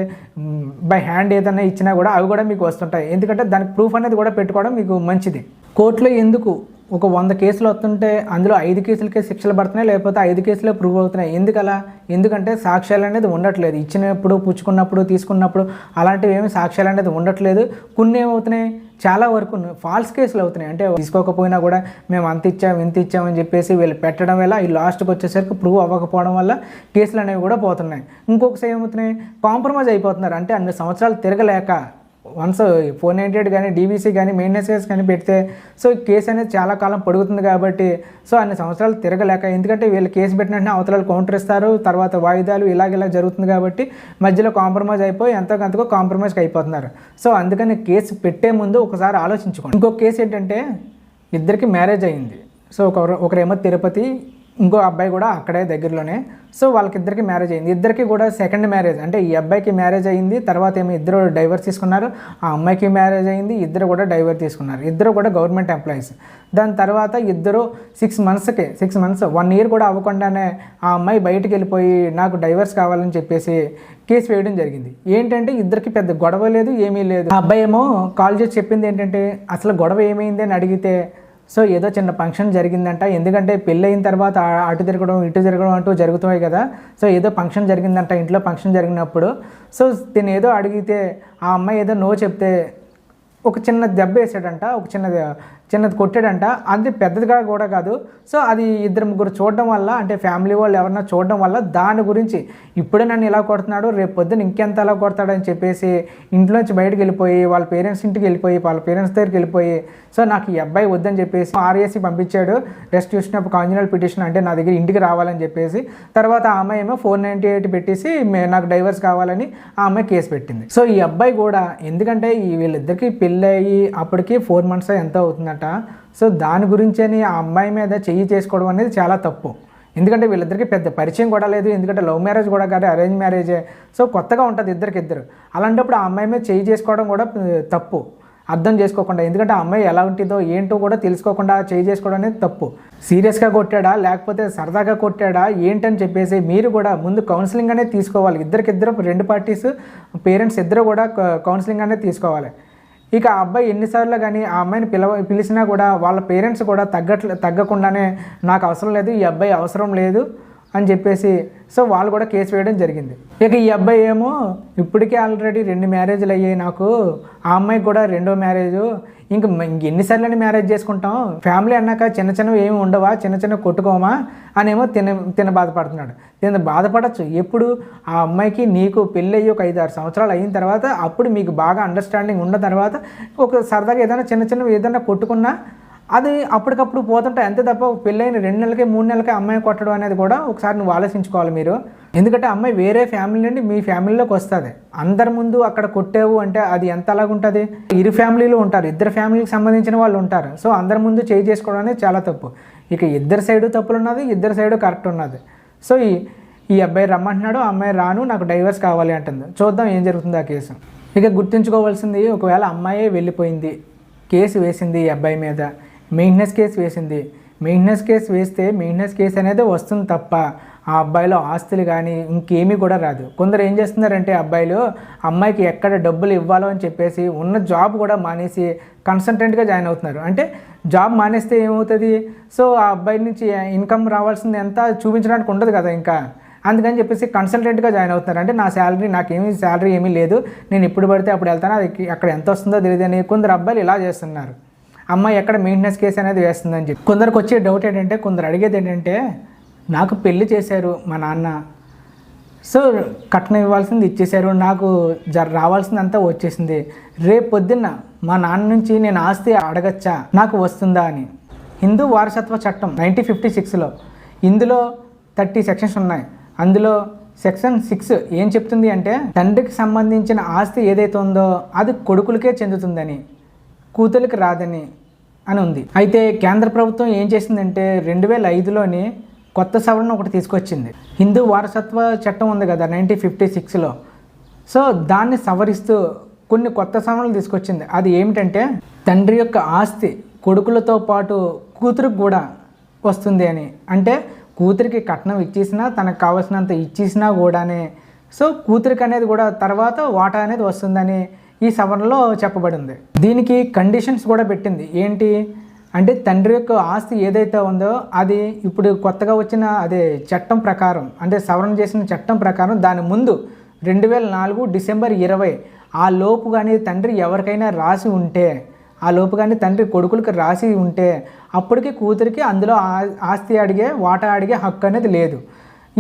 బై హ్యాండ్ ఏదైనా ఇచ్చినా కూడా అవి కూడా మీకు వస్తుంటాయి. ఎందుకంటే దానికి ప్రూఫ్ అనేది కూడా పెట్టుకోవడం మీకు మంచిది. కోర్టులో ఎందుకు ఒక 100 కేసులు వస్తుంటే అందులో 5 కేసులకే శిక్షలు పడుతున్నాయి, లేకపోతే 5 కేసులే ప్రూవ్ అవుతున్నాయి. ఎందుకలా? ఎందుకంటే సాక్ష్యాలు అనేది ఉండట్లేదు. ఇచ్చినప్పుడు, పుచ్చుకున్నప్పుడు, తీసుకున్నప్పుడు అలాంటివి ఏమి సాక్ష్యాలు అనేది ఉండట్లేదు. కొన్ని ఏమవుతున్నాయి, చాలా వరకు ఫాల్స్ కేసులు అవుతున్నాయి. అంటే తీసుకోకపోయినా కూడా మేము అంత ఇచ్చాం ఇంత ఇచ్చామని చెప్పేసి వీళ్ళు పెట్టడం వల్ల ఈ లాస్ట్కి వచ్చేసరికి ప్రూవ్ అవ్వకపోవడం వల్ల కేసులు అనేవి కూడా పోతున్నాయి. ఇంకొకసారి ఏమవుతున్నాయి, కాంప్రమైజ్ అయిపోతున్నారు. అంటే అన్ని సంవత్సరాలు తిరగలేక వన్స్ 498 కానీ డీబీసీ కానీ మెయింటెనెన్స్ కేసు కానీ పెడితే సో కేసు అనేది చాలా కాలం పొడుగుతుంది కాబట్టి సో అన్ని సంవత్సరాలు తిరగలేక, ఎందుకంటే వీళ్ళు కేసు పెట్టిన వెంటనే అవతల కౌంటర్ ఇస్తారు, తర్వాత వాయిదాలు ఇలా జరుగుతుంది కాబట్టి మధ్యలో కాంప్రమైజ్ అయిపోయి ఎంతకంతకో కాంప్రమైజ్కి అయిపోతున్నారు. సో అందుకని కేసు పెట్టే ముందు ఒకసారి ఆలోచించుకోండి. ఇంకొక కేసు ఏంటంటే ఇద్దరికి మ్యారేజ్ అయింది. సో ఒకరేమో తిరుపతి, ఇంకో అబ్బాయి కూడా అక్కడే దగ్గరలోనే. సో వాళ్ళకిద్దరికి మ్యారేజ్ అయింది. ఇద్దరికి కూడా సెకండ్ మ్యారేజ్, అంటే ఈ అబ్బాయికి మ్యారేజ్ అయింది, తర్వాత ఏమో ఇద్దరు డైవర్స్ తీసుకున్నారు. ఆ అమ్మాయికి మ్యారేజ్ అయింది, ఇద్దరు కూడా డైవర్స్ తీసుకున్నారు. ఇద్దరు కూడా గవర్నమెంట్ ఎంప్లాయీస్. దాని తర్వాత ఇద్దరు 6 మంత్స్ 1 ఇయర్ కూడా అవ్వకుండానే ఆ అమ్మాయి బయటికి వెళ్ళిపోయి నాకు డైవర్స్ కావాలని చెప్పేసి కేసు వేయడం జరిగింది. ఏంటంటే ఇద్దరికి పెద్ద గొడవ లేదు, ఏమీ లేదు. ఆ అబ్బాయి ఏమో కాల్ చేసి చెప్పింది ఏంటంటే అసలు గొడవ ఏమైంది అని అడిగితే సో ఏదో చిన్న ఫంక్షన్ జరిగిందంట. ఎందుకంటే పెళ్ళి అయిన తర్వాత అటు తిరగడం ఇటు తిరగడం అంటూ జరుగుతాయి కదా. సో ఏదో ఫంక్షన్ జరిగిందంట, ఇంట్లో ఫంక్షన్ జరిగినప్పుడు సో తిను ఏదో అడిగితే ఆ అమ్మాయి ఏదో నో చెప్తే ఒక చిన్న దెబ్బ వేసాడంట, ఒక చిన్నది కొట్టాడంట. అది పెద్దదిగా కూడా కాదు. సో అది 2-3 చూడడం వల్ల, అంటే ఫ్యామిలీ వాళ్ళు ఎవరన్నా చూడడం వల్ల దాని గురించి ఇప్పుడే నన్ను ఇలా కొడుతున్నాడు, రేపు పొద్దున ఇంకెంత ఎలా కొడతాడని చెప్పేసి ఇంట్లోంచి బయటకు వెళ్ళిపోయి వాళ్ళ పేరెంట్స్ ఇంటికి వెళ్ళిపోయి వాళ్ళ పేరెంట్స్ దగ్గరికి వెళ్ళిపోయి సో నాకు ఈ అబ్బాయి వద్దని చెప్పేసి ఆర్ఏసీ పంపించాడు, రెస్టిట్యూషన్ ఆఫ్ కాంజునల్ పిటిషన్, అంటే నా దగ్గర ఇంటికి రావాలని చెప్పేసి. తర్వాత ఆ అమ్మాయి ఏమో 498 పెట్టేసి నాకు డైవర్స్ కావాలని ఆ అమ్మాయి కేసు పెట్టింది. సో ఈ అబ్బాయి కూడా, ఎందుకంటే వీళ్ళిద్దరికి పెళ్ళి అయ్యి అప్పటికి 4 మంత్స్ ఎంత అవుతుందంట. సో దాని గురించని ఆ అమ్మాయి మీద చెయ్యి చేసుకోవడం అనేది చాలా తప్పు. ఎందుకంటే వీళ్ళిద్దరికి పెద్ద పరిచయం కూడా లేదు, ఎందుకంటే లవ్ మ్యారేజ్ కూడా కాదు, అరేంజ్ మ్యారేజే. సో కొత్తగా ఉంటుంది ఇద్దరు. అలాంటప్పుడు ఆ అమ్మాయి మీద చెయ్యి చేసుకోవడం కూడా తప్పు, అర్థం చేసుకోకుండా. ఎందుకంటే ఆ అమ్మాయి ఎలా ఉంటుందో ఏంటో కూడా తెలుసుకోకుండా చెయ్యి చేసుకోవడం అనేది తప్పు. సీరియస్గా కొట్టాడా లేకపోతే సరదాగా కొట్టాడా ఏంటని చెప్పేసి మీరు కూడా ముందు కౌన్సిలింగ్ అనేది తీసుకోవాలి. ఇద్దరు 2 పార్టీస్ పేరెంట్స్ ఇద్దరు కూడా కౌన్సిలింగ్ అనేది తీసుకోవాలి. ఇక ఆ అబ్బాయి ఎన్నిసార్లు కానీ ఆ అమ్మాయిని పిలిచినా కూడా వాళ్ళ పేరెంట్స్ కూడా తగ్గకుండానే నాకు అవసరం లేదు, ఈ అబ్బాయి అవసరం లేదు అని చెప్పేసి సో వాళ్ళు కూడా కేసు వేయడం జరిగింది. ఇక ఈ అబ్బాయి ఏమో ఇప్పటికే ఆల్రెడీ 2 మ్యారేజ్లు అయ్యాయి నాకు, ఆ అమ్మాయికి కూడా 2వ మ్యారేజ్, ఇంక ఎన్నిసార్లు మ్యారేజ్ చేసుకుంటాం, ఫ్యామిలీ అన్నాక చిన్నవి ఏమి ఉండవా, చిన్న కొట్టుకోమా అనేమో తిన బాధపడుతున్నాడు. తిన బాధపడచ్చు ఎప్పుడు, ఆ అమ్మాయికి నీకు పెళ్ళి అయ్యి ఒక 5-6 సంవత్సరాలు అయిన తర్వాత, అప్పుడు మీకు బాగా అండర్స్టాండింగ్ ఉన్న తర్వాత ఒక సరదాగా ఏదైనా చిన్నవి ఏదైనా కొట్టుకున్నా అది అప్పటికప్పుడు పోతుంటాయి అంతే తప్ప పెళ్ళైన 2 నెలలకి 3 నెలలకి అమ్మాయి కొట్టడం అనేది కూడా ఒకసారి నువ్వు ఆలోచించుకోవాలి మీరు. ఎందుకంటే అమ్మాయి వేరే ఫ్యామిలీ నుండి మీ ఫ్యామిలీలోకి వస్తుంది, అందరి ముందు అక్కడ కొట్టావు అంటే అది ఎంత అలాగుంటుంది. ఇరు ఫ్యామిలీలు ఉంటారు, ఇద్దరు ఫ్యామిలీకి సంబంధించిన వాళ్ళు ఉంటారు. సో అందరి ముందు చేయి చేసుకోవడం అనేది చాలా తప్పు. ఇక ఇద్దరు సైడు తప్పులు ఉన్నది, ఇద్దరు సైడు కరెక్ట్ ఉన్నది. సో ఈ అబ్బాయి రమ్మంటున్నాడు, ఆ అమ్మాయి రాను నాకు డైవర్స్ కావాలి అంటుంది. చూద్దాం ఏం జరుగుతుంది ఆ కేసు. ఇక గుర్తుంచుకోవాల్సింది, ఒకవేళ అమ్మాయే వెళ్ళిపోయింది, కేసు వేసింది ఈ అబ్బాయి మీద, మెయింటెనెన్స్ కేసు వేసింది. మెయింటెనెన్స్ కేసు వేస్తే మెయింటెనెన్స్ కేసు అనేది వస్తుంది తప్ప ఆ అబ్బాయిలో ఆస్తులు కానీ ఇంకేమీ కూడా రాదు. కొందరు ఏం చేస్తున్నారంటే అబ్బాయిలు అమ్మాయికి ఎక్కడ డబ్బులు ఇవ్వాలో అని చెప్పేసి ఉన్న జాబ్ కూడా మానేసి కన్సల్టెంట్గా జాయిన్ అవుతున్నారు. అంటే జాబ్ మానేస్తే ఏమవుతుంది, సో ఆ అబ్బాయి నుంచి ఇన్కమ్ రావాల్సింది ఎంత చూపించడానికి ఉండదు కదా ఇంకా. అందుకని చెప్పేసి కన్సల్టెంట్గా జాయిన్ అవుతున్నారు. అంటే నా శాలరీ ఏమీ లేదు, నేను ఇప్పుడు పడితే అప్పుడు వెళ్తాను, అది అక్కడ ఎంత వస్తుందో తెలియదు అని కొందరు అబ్బాయిలు ఇలా చేస్తున్నారు. అమ్మాయి ఎక్కడ మెయింటెనెన్స్ కేసు అనేది వేస్తుందని చెప్పి. కొందరికి వచ్చే డౌట్ ఏంటంటే, కొందరు అడిగేది ఏంటంటే, నాకు పెళ్లి చేశారు మా నాన్న, సో కట్నం ఇవ్వాల్సింది ఇచ్చేశారు, నాకు రావాల్సిందంతా వచ్చేసింది, రేపు పొద్దున్న మా నాన్న నుంచి నేను ఆస్తి అడగచ్చా, నాకు వస్తుందా అని. హిందూ వారసత్వ చట్టం 1956లో ఇందులో 30 సెక్షన్స్ ఉన్నాయి. అందులో సెక్షన్ 6 ఏం చెప్తుంది అంటే, తండ్రికి సంబంధించిన ఆస్తి ఏదైతే ఉందో అది కొడుకులకే చెందుతుందని, కూతురికి రాదని అని ఉంది. అయితే కేంద్ర ప్రభుత్వం ఏం చేసిందంటే 2005లోని కొత్త సవరణ ఒకటి తీసుకొచ్చింది. హిందూ వారసత్వ చట్టం ఉంది కదా 1956లో, సో దాన్ని సవరిస్తూ కొన్ని కొత్త సవరణలు తీసుకొచ్చింది. అది ఏమిటంటే, తండ్రి యొక్క ఆస్తి కొడుకులతో పాటు కూతురికి కూడా వస్తుంది అని. అంటే కూతురికి కట్నం ఇచ్చేసినా, తనకు కావాల్సినంత ఇచ్చేసినా కూడానే, సో కూతురికి అనేది కూడా తర్వాత వాటా అనేది వస్తుందని ఈ సవరణలో చెప్పబడింది. దీనికి కండిషన్స్ కూడా పెట్టింది. ఏంటి అంటే, తండ్రి యొక్క ఆస్తి ఏదైతే ఉందో అది ఇప్పుడు కొత్తగా వచ్చిన అదే చట్టం ప్రకారం, అంటే సవరణ చేసిన చట్టం ప్రకారం దాని ముందు 2004 డిసెంబర్ 20 ఆ లోపు కానీ తండ్రి ఎవరికైనా రాసి ఉంటే, ఆ లోపు కానీ తండ్రి కొడుకులకి రాసి ఉంటే అప్పటికి కూతురికి అందులో ఆస్తి అడిగే వాటా అడిగే హక్కు అనేది లేదు.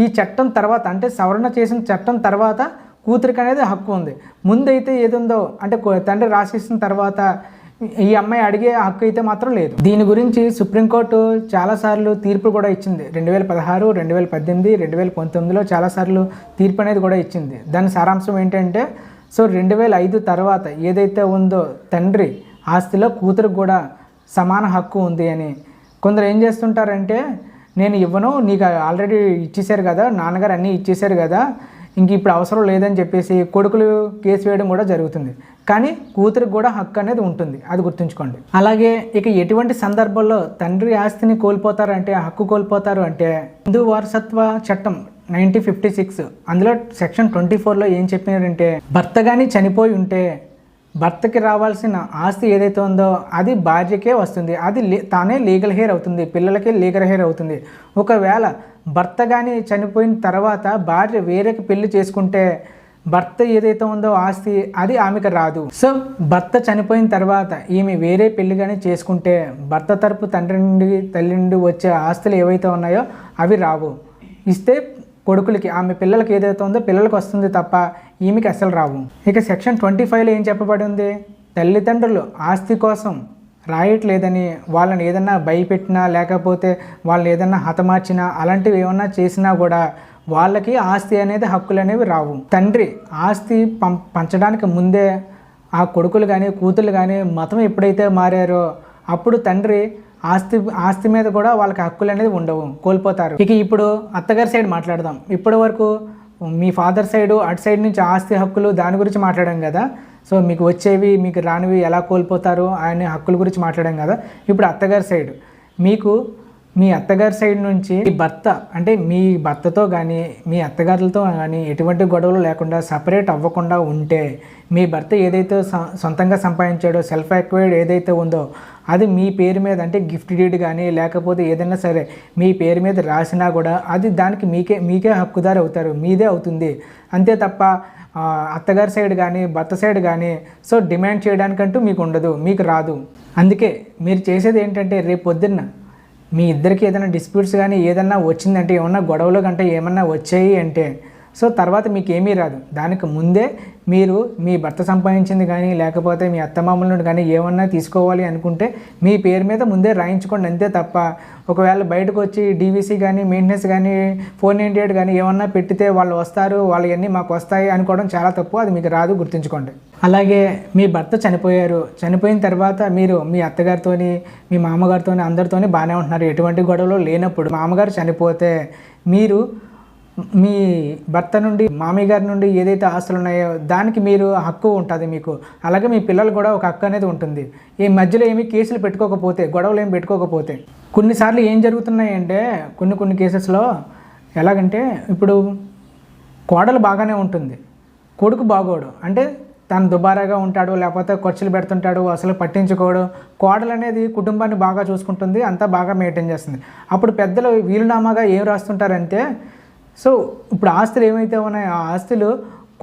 ఈ చట్టం తర్వాత, అంటే సవరణ చేసిన చట్టం తర్వాత కూతురికి అనేది హక్కు ఉంది. ముందైతే ఏది ఉందో అంటే తండ్రి రాసిస్తున్న తర్వాత ఈ అమ్మాయి అడిగే హక్కు అయితే మాత్రం లేదు. దీని గురించి సుప్రీంకోర్టు చాలాసార్లు తీర్పు కూడా ఇచ్చింది. 2016, 2018, 2019లో చాలాసార్లు తీర్పు అనేది కూడా ఇచ్చింది. దాని సారాంశం ఏంటంటే, సో 2005 తర్వాత ఏదైతే ఉందో తండ్రి ఆస్తిలో కూతురికి కూడా సమాన హక్కు ఉంది అని. కొందరు ఏం చేస్తుంటారంటే, నేను ఇవ్వను, నీకు ఆల్రెడీ ఇచ్చేసారు కదా, నాన్నగారు అన్నీ ఇచ్చేసారు కదా, ఇంక ఇప్పుడు అవసరం లేదని చెప్పేసి కొడుకులు కేసు వేయడం కూడా జరుగుతుంది. కానీ కూతురికి కూడా హక్కు అనేది ఉంటుంది, అది గుర్తుంచుకోండి. అలాగే ఇక ఎటువంటి సందర్భంలో తండ్రి ఆస్తిని కోల్పోతారంటే, హక్కు కోల్పోతారు అంటే, హిందూ వారసత్వ చట్టం 1956 అందులో సెక్షన్ 24లో ఏం చెప్పినారంటే, భర్త కానీ చనిపోయి ఉంటే భర్తకి రావాల్సిన ఆస్తి ఏదైతే ఉందో అది భార్యకే వస్తుంది, అది తానే లీగల్ హెయిర్ అవుతుంది, పిల్లలకే లీగల్ హెయిర్ అవుతుంది. ఒకవేళ భర్త కానీ చనిపోయిన తర్వాత భార్య వేరేకి పెళ్లి చేసుకుంటే భర్త ఏదైతే ఉందో ఆస్తి అది ఆమెకు రాదు. సో భర్త చనిపోయిన తర్వాత ఈమె వేరే పెళ్లి కానీ చేసుకుంటే భర్త తరపు తండ్రి నుండి తల్లి నుండి వచ్చే ఆస్తులు ఏవైతే ఉన్నాయో అవి రావు. ఇస్తే కొడుకులకి, ఆమె పిల్లలకి ఏదైతే ఉందో పిల్లలకు వస్తుంది తప్ప ఈమెకి అసలు రావు. ఇక సెక్షన్ 25లో ఏం చెప్పబడి ఉంది, తల్లిదండ్రులు ఆస్తి కోసం రాయట్లేదని వాళ్ళని ఏదన్నా భయపెట్టినా, లేకపోతే వాళ్ళని ఏదన్నా హతమార్చినా, అలాంటివి ఏమన్నా చేసినా కూడా వాళ్ళకి ఆస్తి అనేది హక్కులు అనేవి రావు. తండ్రి ఆస్తి పంచడానికి ముందే ఆ కొడుకులు కానీ కూతుళ్ళు కానీ మతం ఎప్పుడైతే మారారో అప్పుడు తండ్రి ఆస్తి మీద కూడా వాళ్ళకి హక్కులు అనేది ఉండవు, కోల్పోతారు. ఇక ఇప్పుడు అత్తగారి సైడ్ మాట్లాడదాం. ఇప్పటి వరకు మీ ఫాదర్ సైడు అటు సైడ్ నుంచి ఆస్తి హక్కులు దాని గురించి మాట్లాడాం కదా. సో మీకు వచ్చేవి మీకు రానివి ఎలా కోల్పోతారు అనే హక్కుల గురించి మాట్లాడాం కదా. ఇప్పుడు అత్తగారి సైడ్, మీకు మీ అత్తగారి సైడ్ నుంచి మీ భర్త, అంటే మీ భర్తతో కానీ మీ అత్తగారులతో కానీ ఎటువంటి గొడవలు లేకుండా సపరేట్ అవ్వకుండా ఉంటే, మీ భర్త ఏదైతే సొంతంగా సంపాదించాడో సెల్ఫ్ ఎక్వైర్డ్ ఏదైతే ఉందో అది మీ పేరు మీద, అంటే గిఫ్ట్ డీడ్ కానీ లేకపోతే ఏదైనా సరే మీ పేరు మీద రాసినా కూడా అది దానికి మీకే హక్కుదారు అవుతారు, మీదే అవుతుంది. అంతే తప్ప అత్తగారి సైడ్ కానీ భర్త సైడ్ కానీ సో డిమాండ్ చేయడానికంటూ మీకు ఉండదు, మీకు రాదు. అందుకే మీరు చేసేది ఏంటంటే, రేపు పొద్దున్న మీ ఇద్దరికి ఏదైనా డిస్ప్యూట్స్ కానీ ఏదన్నా వచ్చిందంటే, ఏమన్నా గొడవలు కంటే ఏమన్నా వచ్చాయి అంటే సో తర్వాత మీకు ఏమీ రాదు. దానికి ముందే మీరు మీ భర్త సంపాదించింది కానీ లేకపోతే మీ అత్తమామల నుండి కానీ ఏమన్నా తీసుకోవాలి అనుకుంటే మీ పేరు మీద ముందే రాయించుకోండి. అంతే తప్ప ఒకవేళ బయటకు వచ్చి డీవీసీ కానీ మెయింటెనెన్స్ కానీ 498 కానీ ఏమన్నా పెట్టితే వాళ్ళు వస్తారు, వాళ్ళు ఇవన్నీ మాకు వస్తాయి అనుకోవడం చాలా తప్పు, అది మీకు రాదు, గుర్తుంచుకోండి. అలాగే మీ భర్త చనిపోయిన తర్వాత మీరు మీ అత్తగారితోని మీ మామగారితోని అందరితోని బాగానే ఉంటున్నారు, ఎటువంటి గొడవలు లేనప్పుడు మామగారు చనిపోతే మీరు మీ భర్త నుండి మామయ్య గారి నుండి ఏదైతే ఆస్తులు ఉన్నాయో దానికి మీరు హక్కు ఉంటుంది మీకు. అలాగే మీ పిల్లలు కూడా ఒక హక్కు అనేది ఉంటుంది. ఈ మధ్యలో ఏమీ కేసులు పెట్టుకోకపోతే, గొడవలు ఏమి పెట్టుకోకపోతే. కొన్నిసార్లు ఏం జరుగుతున్నాయంటే కొన్ని కేసెస్లో ఎలాగంటే, ఇప్పుడు కోడలు బాగానే ఉంటుంది, కొడుకు బాగోడు, అంటే తను దుబారాగా ఉంటాడు, లేకపోతే ఖర్చులు పెడుతుంటాడు, అసలు పట్టించుకోడు. కోడలు అనేది కుటుంబాన్ని బాగా చూసుకుంటుంది, అంతా బాగా మెయింటైన్ చేస్తుంది. అప్పుడు పెద్దలు వీలునామాగా ఏం రాస్తుంటారంటే, సో ఇప్పుడు ఆస్తులు ఏమైతే ఉన్నాయో ఆ ఆస్తులు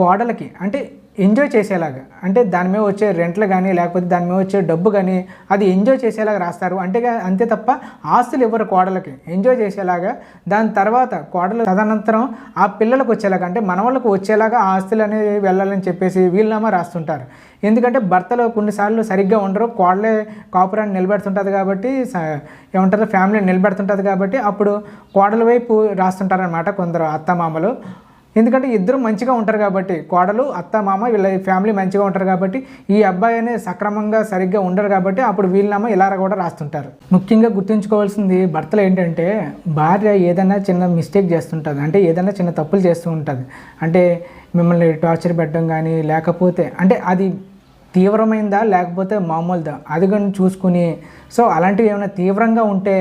కోడలకి, అంటే ఎంజాయ్ చేసేలాగా, అంటే దాని మీద వచ్చే రెంట్లు కానీ లేకపోతే దాని మీద వచ్చే డబ్బు కానీ అది ఎంజాయ్ చేసేలాగా రాస్తారు. అంతే తప్ప ఆస్తులు ఇవ్వరు కోడలకి, ఎంజాయ్ చేసేలాగా. దాని తర్వాత కోడలు తదనంతరం ఆ పిల్లలకు వచ్చేలాగా, అంటే మనవాళ్ళకు వచ్చేలాగా ఆ ఆస్తులు అనేవి వెళ్ళాలని చెప్పేసి వీలునామా రాస్తుంటారు. ఎందుకంటే భర్తలు కొన్నిసార్లు సరిగ్గా ఉండరు, కోడలే కాపురాన్ని నిలబెడుతుంటుంది కాబట్టి, ఏమంటారు ఫ్యామిలీని నిలబెడుతుంటుంది కాబట్టి అప్పుడు కోడల వైపు రాస్తుంటారనమాట కొందరు అత్తమామలు. ఎందుకంటే ఇద్దరు మంచిగా ఉంటారు కాబట్టి, కోడలు అత్త మామ వీళ్ళ ఫ్యామిలీ మంచిగా ఉంటారు కాబట్టి, ఈ అబ్బాయి అనే సక్రమంగా సరిగ్గా ఉండరు కాబట్టి అప్పుడు వీళ్ళనామా ఇలా కూడా రాస్తుంటారు. ముఖ్యంగా గుర్తుంచుకోవాల్సింది భర్తలు ఏంటంటే, భార్య ఏదైనా చిన్న మిస్టేక్ చేస్తుంటుంది, అంటే ఏదైనా చిన్న తప్పులు చేస్తూ ఉంటుంది, అంటే మిమ్మల్ని టార్చర్ పెట్టడం కానీ లేకపోతే అంటే అది తీవ్రమైందా లేకపోతే మామూలుదా అది కానీ చూసుకుని, సో అలాంటివి ఏమైనా తీవ్రంగా ఉంటే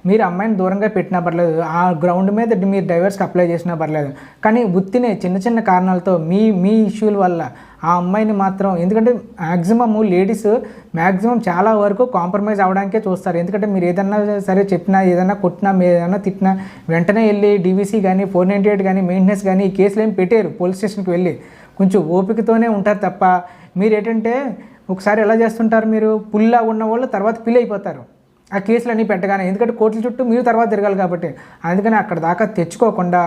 మీరు అమ్మాయిని దూరంగా పెట్టినా పర్లేదు, ఆ గ్రౌండ్ మీద మీరు డైవర్స్కి అప్లై చేసినా పర్లేదు. కానీ ఉత్తినే చిన్న చిన్న కారణాలతో మీ ఇష్యూల వల్ల ఆ అమ్మాయిని మాత్రం, ఎందుకంటే మ్యాక్సిమమ్ లేడీస్ చాలా వరకు కాంప్రమైజ్ అవ్వడానికే చూస్తారు. ఎందుకంటే మీరు ఏదన్నా సరే చెప్పినా, ఏదైనా కొట్టినా, మీరు ఏదైనా తిట్టినా వెంటనే వెళ్ళి డీవీసీ కానీ 498 కానీ మెయింటెనెన్స్ కానీ ఈ కేసులు ఏమి పెట్టారు, పోలీస్ స్టేషన్కి వెళ్ళి కొంచెం ఓపికతోనే ఉంటారు తప్ప, మీరు ఏంటంటే ఒకసారి ఎలా చేస్తుంటారు, మీరు పుల్లా ఉన్న వాళ్ళు తర్వాత పిల్లి అయిపోతారు ఆ కేసులన్నీ పెట్టగానే. ఎందుకంటే కోర్టుల చుట్టూ మీరు తర్వాత తిరగాలి కాబట్టి. అందుకని అక్కడ దాకా తెచ్చుకోకుండా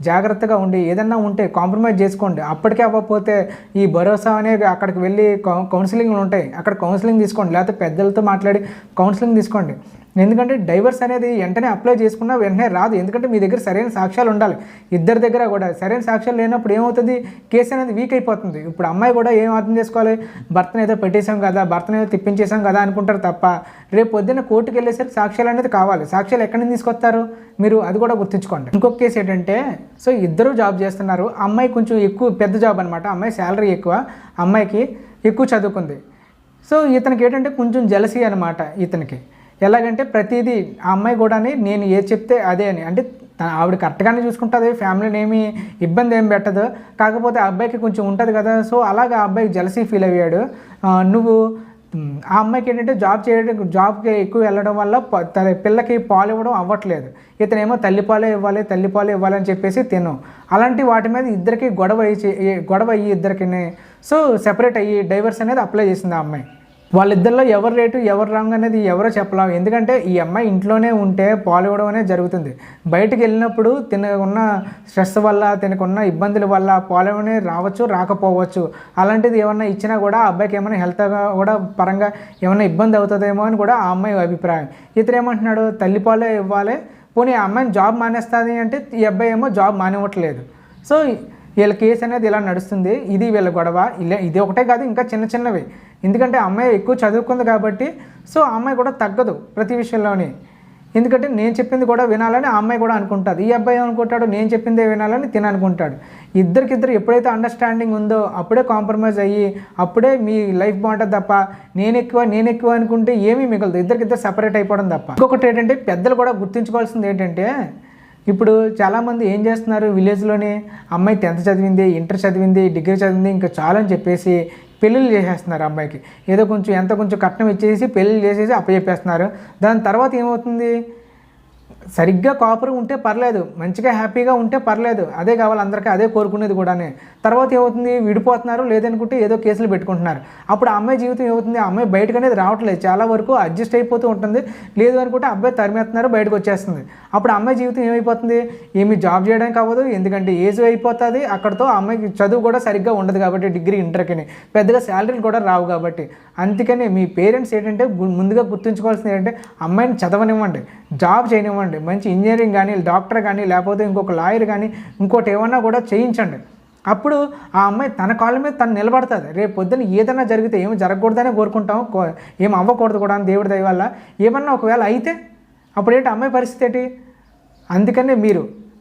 జాగ్రత్తగా ఉండి ఏదన్నా ఉంటే కాంప్రమైజ్ చేసుకోండి. అప్పటికే అవ్వకపోతే ఈ భరోసా అనే అక్కడికి వెళ్ళి కౌన్సిలింగ్లు ఉంటాయి, అక్కడ కౌన్సిలింగ్ తీసుకోండి, లేకపోతే పెద్దలతో మాట్లాడి కౌన్సిలింగ్ తీసుకోండి. ఎందుకంటే డైవర్స్ అనేది వెంటనే అప్లై చేసుకున్నా వెంటనే రాదు, ఎందుకంటే మీ దగ్గర సరైన సాక్ష్యాలు ఉండాలి. ఇద్దరి దగ్గర కూడా సరైన సాక్ష్యాలు లేనప్పుడు ఏమవుతుంది, కేసు అనేది వీక్ అయిపోతుంది. ఇప్పుడు అమ్మాయి కూడా ఏం అర్థం చేసుకోవాలి, భర్తను ఏదో పెట్టేశాం కదా, భర్తను ఏదో తిప్పించేసాం కదా అనుకుంటారు తప్ప, రేపు పొద్దున్న కోర్టుకు వెళ్ళేసరికి సాక్ష్యాలు అనేది కావాలి. సాక్ష్యాలు ఎక్కడి నుంచి తీసుకొస్తారు మీరు, అది కూడా గుర్తుంచుకోండి. ఇంకొక కేసు ఏంటంటే, సో ఇద్దరు జాబ్ చేస్తున్నారు, అమ్మాయి కొంచెం ఎక్కువ పెద్ద జాబ్ అనమాట, అమ్మాయి శాలరీ ఎక్కువ, అమ్మాయికి ఎక్కువ చదువుకుంది. సో ఇతనికి ఏంటంటే కొంచెం జలసీ అనమాట ఇతనికి. ఎలాగంటే ప్రతిదీ ఆ అమ్మాయి కూడా నేను ఏది చెప్తే అదే అని, అంటే ఆవిడ కరెక్ట్గానే చూసుకుంటుంది, ఫ్యామిలీని ఏమి ఇబ్బంది ఏం పెట్టదు, కాకపోతే ఆ అబ్బాయికి కొంచెం ఉంటుంది కదా. సో అలాగా ఆ అబ్బాయికి జలసీ ఫీల్ అయ్యాడు. నువ్వు ఆ అమ్మాయికి ఏంటంటే జాబ్కి ఎక్కువ వెళ్ళడం వల్ల పిల్లకి పాలు ఇవ్వడం అవ్వట్లేదు, ఇతనేమో తల్లిపాలే ఇవ్వాలి అని చెప్పేసి అలాంటి వాటి మీద ఇద్దరికి గొడవ అయ్యి ఇద్దరికి సో సెపరేట్ అయ్యి డైవర్స్ అనేది అప్లై చేసింది ఆ అమ్మాయి. వాళ్ళిద్దరిలో ఎవరు రేటు ఎవరు రాంగ్ అనేది ఎవరో చెప్పలేము. ఎందుకంటే ఈ అమ్మాయి ఇంట్లోనే ఉంటే పాలు ఇవ్వడం అనేది జరుగుతుంది, బయటికి వెళ్ళినప్పుడు తినకున్న స్ట్రెస్ వల్ల తినకున్న ఇబ్బందుల వల్ల పాలు అనేది రావచ్చు రాకపోవచ్చు. అలాంటిది ఏమన్నా ఇచ్చినా కూడా ఆ అబ్బాయికి ఏమైనా హెల్త్గా కూడా పరంగా ఏమైనా ఇబ్బంది అవుతుందేమో అని కూడా ఆ అమ్మాయి అభిప్రాయం. ఇతను ఏమంటున్నాడు, తల్లిపాలే ఇవ్వాలి, పోనీ ఆ అమ్మాయిని జాబ్ మానేస్తుంది అంటే ఈ అబ్బాయి ఏమో జాబ్ మానివ్వట్లేదు. సో వీళ్ళ కేసు అనేది ఇలా నడుస్తుంది, ఇది వీళ్ళ గొడవ. ఇది ఒకటే కాదు, ఇంకా చిన్నవి. ఎందుకంటే అమ్మాయి ఎక్కువ చదువుకుంది కాబట్టి సో ఆ అమ్మాయి కూడా తగ్గదు ప్రతి విషయంలోని. ఎందుకంటే నేను చెప్పింది కూడా వినాలని ఆ అమ్మాయి కూడా అనుకుంటుంది, ఈ అబ్బాయి అనుకుంటాడు నేను చెప్పిందే వినాలని అనుకుంటాడు. ఇద్దరికిద్దరు ఎప్పుడైతే అండర్స్టాండింగ్ ఉందో అప్పుడే కాంప్రమైజ్ అయ్యి అప్పుడే మీ లైఫ్ బాగుంటుంది తప్ప నేను ఎక్కువ అనుకుంటే ఏమీ మిగలదు, ఇద్దరికిద్దరు సపరేట్ అయిపోవడం తప్ప. ఇంకొకటి ఏంటంటే పెద్దలు కూడా గుర్తుంచుకోవాల్సింది ఏంటంటే, ఇప్పుడు చాలామంది ఏం చేస్తున్నారు, విలేజ్లోనే అమ్మాయి 10th చదివింది, ఇంటర్ చదివింది, డిగ్రీ చదివింది, ఇంకా చాలని చెప్పేసి పెళ్ళిళ్ళు చేసేస్తున్నారు. అమ్మాయికి ఏదో కొంచెం కట్నం ఇచ్చేసి పెళ్ళిళ్ళు చేసేసి అప్పచెప్పేస్తున్నారు. దాని తర్వాత ఏమవుతుంది, సరిగ్గా కాపురం ఉంటే పర్లేదు, మంచిగా హ్యాపీగా ఉంటే పర్లేదు, అదే కావాలి అందరికీ, అదే కోరుకునేది కూడానే. తర్వాత ఏమవుతుంది, విడిపోతున్నారు, లేదనుకుంటే ఏదో కేసులు పెట్టుకుంటున్నారు. అప్పుడు ఆ అమ్మాయి జీవితం ఏమవుతుంది, ఆ అమ్మాయి బయటకు అనేది రావట్లేదు, చాలా వరకు అడ్జస్ట్ అయిపోతూ ఉంటుంది. లేదు అనుకుంటే అబ్బాయి తరిమేస్తున్నారు, బయటకు వచ్చేస్తుంది. అప్పుడు అమ్మాయి జీవితం ఏమైపోతుంది, ఏమి జాబ్ చేయడానికి అవ్వదు, ఎందుకంటే ఏజ్ అయిపోతుంది, అక్కడితో అమ్మాయికి చదువు కూడా సరిగ్గా ఉండదు కాబట్టి, డిగ్రీ ఇంటర్కి పెద్దగా శాలరీలు కూడా రావు కాబట్టి. అందుకని మీ పేరెంట్స్ ఏంటంటే ముందుగా గుర్తుంచుకోవాల్సింది ఏంటంటే, అమ్మాయిని చదవనివ్వండి, జాబ్ చేయనివ్వండి, మంచి ఇంజనీరింగ్ కానీ, డాక్టర్ కానీ, లేకపోతే ఇంకొక లాయర్ కానీ, ఇంకోటి ఏమన్నా కూడా చేయించండి. అప్పుడు ఆ అమ్మాయి తన కాళ్ళ మీద తను నిలబడుతుంది. రేపు పొద్దున్న ఏదైనా జరిగితే ఏమి జరగకూడదనే కోరుకుంటాం, ఏం అవ్వకూడదు కూడా దేవుడి దయ వల్ల. ఏమన్నా ఒకవేళ అయితే అప్పుడేంటి అమ్మాయి పరిస్థితి ఏంటి? అందుకనే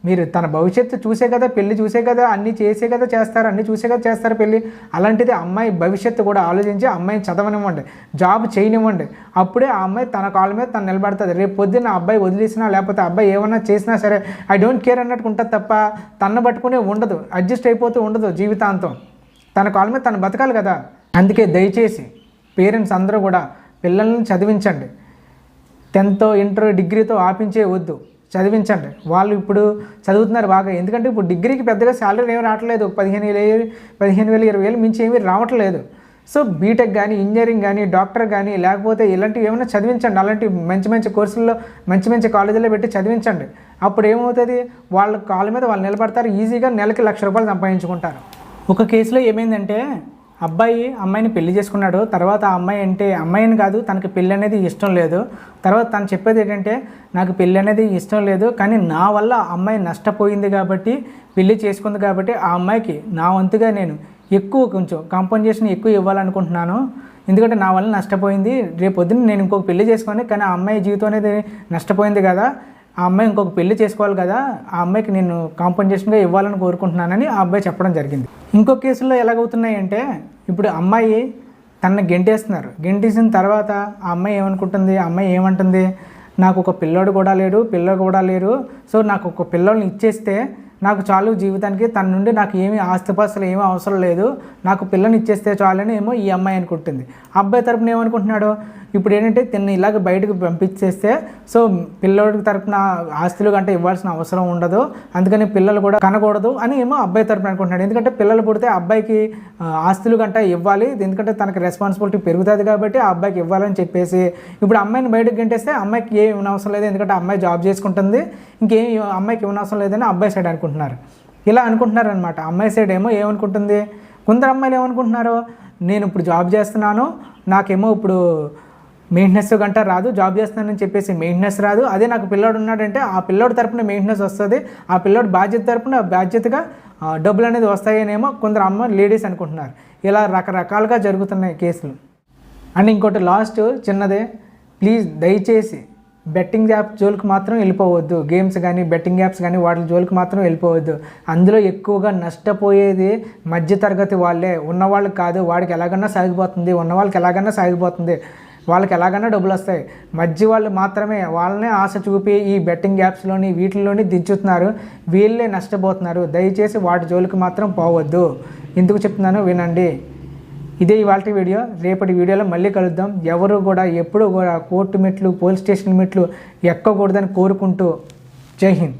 మీరు తన భవిష్యత్తు చూసే కదా పెళ్ళి, చూసే కదా అన్నీ చేసే కదా చేస్తారు, అన్నీ చూసే కదా చేస్తారు పెళ్ళి. అలాంటిది అమ్మాయి భవిష్యత్తు కూడా ఆలోచించి అమ్మాయిని చదవనివ్వండి, జాబ్ చేయనివ్వండి. అప్పుడే ఆ అమ్మాయి తన కాళ్ళ మీద తను నిలబడుతుంది. రేపు పొద్దున్న అబ్బాయి వదిలేసినా లేకపోతే అబ్బాయి ఏమన్నా చేసినా సరే ఐ డోంట్ కేర్ అన్నట్టు ఉంటుంది తప్ప తన్ను పట్టుకునే ఉండదు, అడ్జస్ట్ అయిపోతూ ఉండదు జీవితాంతం. తన కాళ్ళ మీద తను బతకాలి కదా. అందుకే దయచేసి పేరెంట్స్ అందరూ కూడా పిల్లల్ని చదివించండి. 10th ఇంటర్ డిగ్రీతో ఆపించే వద్దు, చదివించండి. వాళ్ళు ఇప్పుడు చదువుతున్నారు బాగా, ఎందుకంటే ఇప్పుడు డిగ్రీకి పెద్దగా శాలరీ ఏమి రావట్లేదు, 15,000 20,000 మించి ఏమీ రావట్లేదు. సో బీటెక్ కానీ, ఇంజనీరింగ్ కానీ, డాక్టర్ కానీ, లేకపోతే ఇలాంటివి ఏమైనా చదివించండి. అలాంటి మంచి మంచి కోర్సుల్లో మంచి మంచి కాలేజీలో పెట్టి చదివించండి. అప్పుడు ఏమవుతుంది, వాళ్ళ కాళ్ళ మీద వాళ్ళు నిలబడతారు, ఈజీగా నెలకి ₹1,00,000 సంపాదించుకుంటారు. ఒక కేసులో ఏమైందంటే అబ్బాయి అమ్మాయిని పెళ్లి చేసుకున్నాడు. తర్వాత ఆ అమ్మాయి అంటే అమ్మాయిని కాదు, తనకి పెళ్ళి అనేది ఇష్టం లేదు. తర్వాత తను చెప్పేది ఏంటంటే నాకు పెళ్ళి అనేది ఇష్టం లేదు, కానీ నా వల్ల అమ్మాయి నష్టపోయింది కాబట్టి పెళ్లి చేసుకుంది కాబట్టి ఆ అమ్మాయికి నా వంతుగా నేను ఎక్కువ కొంచెం కాంపన్సేషన్ ఎక్కువ ఇవ్వాలనుకుంటున్నాను. ఎందుకంటే నా వల్ల నష్టపోయింది, రేపు పొద్దున్న నేను ఇంకొక పెళ్లి చేసుకొని, కానీ ఆ అమ్మాయి జీవితం అనేది నష్టపోయింది కదా, ఆ అమ్మాయి ఇంకొక పెళ్లి చేసుకోవాలి కదా, ఆ అమ్మాయికి నేను కాంపన్సేషన్గా ఇవ్వాలని కోరుకుంటున్నానని ఆ అబ్బాయి చెప్పడం జరిగింది. ఇంకో కేసుల్లో ఎలాగవుతున్నాయంటే ఇప్పుడు అమ్మాయి తనని గెంటేస్తున్నారు. గెంటేసిన తర్వాత ఆ అమ్మాయి ఏమనుకుంటుంది, ఆ అమ్మాయి ఏమంటుంది, నాకు ఒక పిల్లోడు కూడా లేరు, సో నాకు ఒక పిల్లోడిని ఇచ్చేస్తే నాకు చాలు జీవితానికి, తన నుండి నాకు ఏమీ ఆస్తిపాస్తులు ఏమీ అవసరం లేదు, నాకు పిల్లని ఇచ్చేస్తే చాలని ఏమో ఈ అమ్మాయి అనుకుంటుంది. అబ్బాయి తరపున ఏమనుకుంటున్నాడు, ఇప్పుడు ఏంటంటే తిన్ని ఇలాగ బయటకు పంపించేస్తే సో పిల్లోడికి తరపున ఆస్తులు గంట ఇవ్వాల్సిన అవసరం ఉండదు, అందుకని పిల్లలు కూడా కనకూడదు అని ఏమో అబ్బాయి తరపున అనుకుంటున్నాడు. ఎందుకంటే పిల్లలు పుడితే అబ్బాయికి ఆస్తులు గంట ఇవ్వాలి, ఎందుకంటే తనకి రెస్పాన్సిబిలిటీ పెరుగుతుంది కాబట్టి ఆ అబ్బాయికి ఇవ్వాలని చెప్పేసి ఇప్పుడు అమ్మాయిని బయటకు గంటేస్తే అమ్మాయికి ఏం ఇవ్వనవసరం లేదు, ఎందుకంటే అమ్మాయి జాబ్ చేసుకుంటుంది, ఇంకేం అమ్మాయికి ఇవ్వనవసరం లేదని అబ్బాయి సైడ్ అనుకుంటున్నారు. ఇలా అనుకుంటున్నారు అనమాట. అమ్మాయి సైడ్ ఏమో ఏమనుకుంటుంది, కొందరు అమ్మాయిలు ఏమనుకుంటున్నారు, నేను ఇప్పుడు జాబ్ చేస్తున్నాను, నాకేమో ఇప్పుడు మెయింటెనెన్స్ గంట రాదు, జాబ్ చేస్తానని చెప్పేసి మెయింటెనెన్స్ రాదు, అదే నాకు పిల్లోడు ఉన్నాడంటే ఆ పిల్లోడు తరపున మెయింటెనెన్స్ వస్తుంది, ఆ పిల్లోడు బాధ్యత తరపున బాధ్యతగా డబ్బులు అనేది వస్తాయనేమో కొందరు అమ్మ లేడీస్ అనుకుంటున్నారు. ఇలా రకరకాలుగా జరుగుతున్నాయి కేసులు. అండ్ ఇంకోటి లాస్ట్ చిన్నదే, ప్లీజ్ దయచేసి బెట్టింగ్ యాప్ జోలికి మాత్రం వెళ్ళిపోవద్దు. గేమ్స్ కానీ బెట్టింగ్ యాప్స్ కానీ వాటి జోలికి మాత్రం వెళ్ళిపోవద్దు. అందులో ఎక్కువగా నష్టపోయేది మధ్యతరగతి వాళ్ళే, ఉన్నవాళ్ళకి కాదు. వాడికి ఎలాగన్నా సాగిపోతుంది, ఉన్నవాళ్ళకి ఎలాగన్నా సాగిపోతుంది, వాళ్ళకి ఎలాగన్నా డబ్బులు వస్తాయి. మధ్య వాళ్ళు మాత్రమే వాళ్ళనే ఆశ చూపి ఈ బెట్టింగ్ యాప్స్లోని వీటిల్లోని దించుతున్నారు, వీళ్ళే నష్టపోతున్నారు. దయచేసి వాటి జోలికి మాత్రం పోవద్దు. ఎందుకు చెప్తున్నానో వినండి. ఇదే ఇవాల్టి వీడియో. రేపటి వీడియోలో మళ్ళీ కలుద్దాం. ఎవరు కూడా ఎప్పుడూ కూడా కోర్టు మెట్లు, పోలీస్ స్టేషన్ మెట్లు ఎక్కకూడదని కోరుకుంటూ జై హింద్.